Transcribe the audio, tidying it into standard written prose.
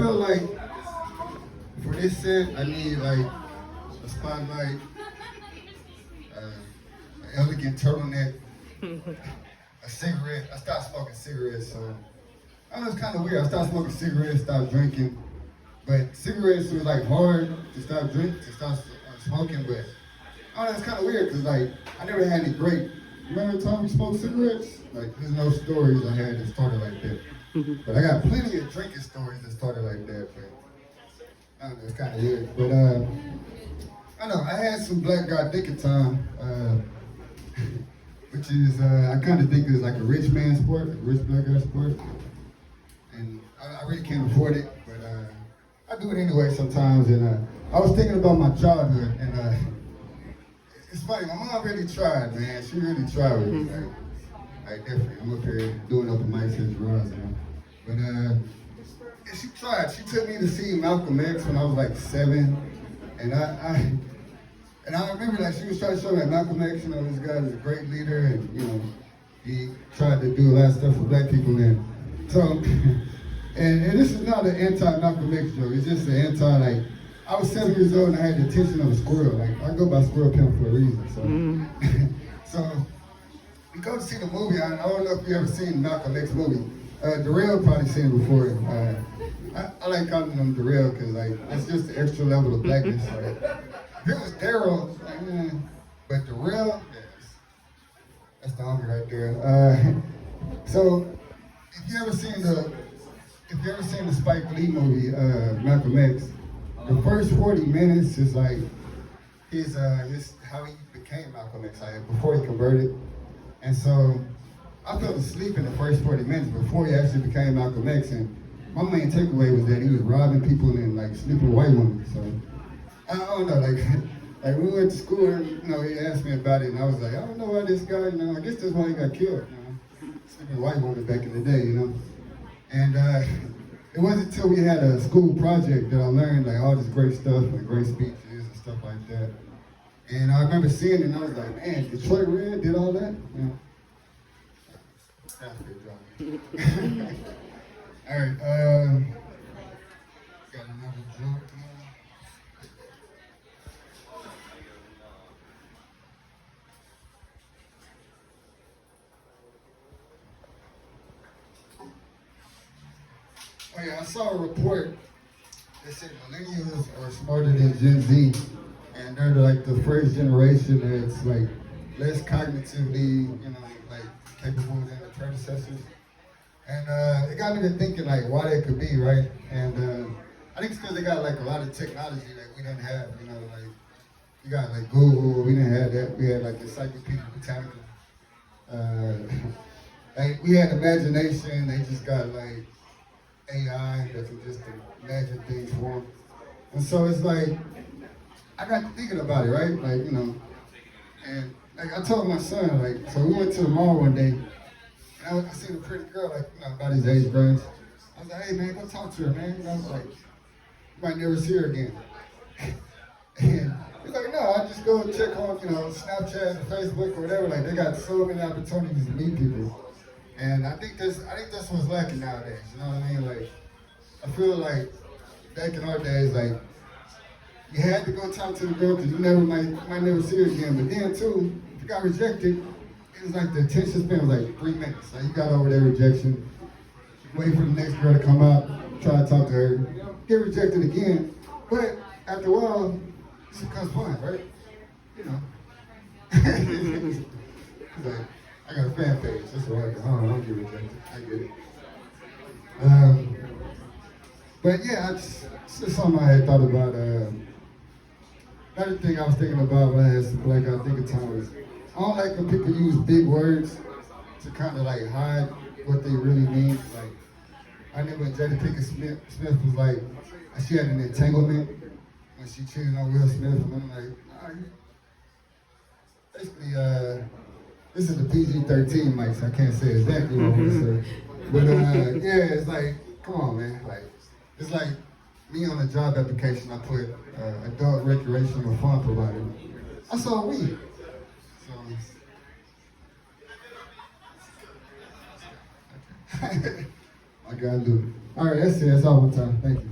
feel like for this set, I need like a spotlight, an elegant turtleneck, a cigarette. I stopped smoking cigarettes, so I know it's kind of weird. I stopped smoking cigarettes, stopped drinking, but cigarettes was like hard to stop drinking, to stop smoking. But I don't know, it's kind of weird because like I never had any great. Remember the time we smoked cigarettes? Like there's no stories I had that started like that. But I got plenty of drinking stories that started like that. But I don't know, it's kind of weird. But I know I had some black guy drinking time, which is I kind of think is like a rich man sport, a rich black guy sport. And I really can't afford it, but I do it anyway sometimes. And I was thinking about my childhood, and it's funny. My mom really tried, man. She really tried with me. Like definitely, I'm up here doing open mics as runs, but she tried. She took me to see Malcolm X when I was like 7, and I remember like she was trying to show me that Malcolm X, this guy is a great leader, and he tried to do a lot of stuff for black people then. So. And this is not an anti-Malcolm X joke. It's just an like, I was 7 years old and I had the attention of a squirrel. Like, I go by squirrel pimp for a reason. So, so we go to see the movie. I don't know if you ever seen Malcolm X movie. Darrell probably seen it before. I like calling him Darrell because like it's just the extra level of blackness. Like, if it was Daryl, but Darrell, that's the homie right there. So if you ever seen the Spike Lee movie, Malcolm X, the first 40 minutes is like his how he became Malcolm X, like before he converted. And so I fell asleep in the first 40 minutes before he actually became Malcolm X. And my main takeaway was that he was robbing people and like sleeping with white women. So I don't know, like we went to school and he asked me about it, and I was like, I don't know why this guy, I guess that's why he got killed, sleeping with white women back in the day, And it wasn't until we had a school project that I learned like all this great stuff and great speeches and stuff like that. And I remember seeing it and I was like, man, Detroit Red did all that? That's a good job. All right, got another joke here. Oh yeah, I saw a report that said millennials are smarter than Gen Z, and they're like the first generation that's like less cognitively, like capable than the predecessors. And it got me to thinking like why that could be, right? And I think it's because they got like a lot of technology that we didn't have, like you got like Google, we didn't have that. We had like Encyclopedia Britannica. Like we had imagination, they just got like AI that can just imagine things for them. And so it's like, I got thinking about it, right? Like, and like I told my son, like, so we went to the mall one day, and I seen a pretty girl, like, about his age range. I was like, hey man, go talk to her, man. And I was like, you might never see her again. And he's like, no, I just go check on, Snapchat or Facebook or whatever. Like, they got so many opportunities to meet people. And I think that's what's lacking nowadays, you know what I mean? Like, I feel like back in our days, like, you had to go talk to the girl because you might never see her again. But then too, if you got rejected, it was like the attention span was like 3 minutes. Like you got over that rejection, wait for the next girl to come out, try to talk to her, get rejected again. But after a while, it becomes fun, right? It's like, I got a fan page, that's what I don't get rejected, I get it. But yeah, it's just something I had thought about. Another thing I was thinking about when I had some black guy thinking time was, I don't like when people use big words to kind of like hide what they really mean. Like, I remember when Jada Pinkett Smith was like, she had an entanglement when she cheated on Will Smith, and I'm like, all right. Basically, this is the PG-13 mic, so I can't say exactly what I want to say. But yeah, it's like, come on, man. Like, it's like me on a job application, I put adult recreational fun provider. I saw weed. So, I gotta do it. All right, that's it. That's all one time. Thank you.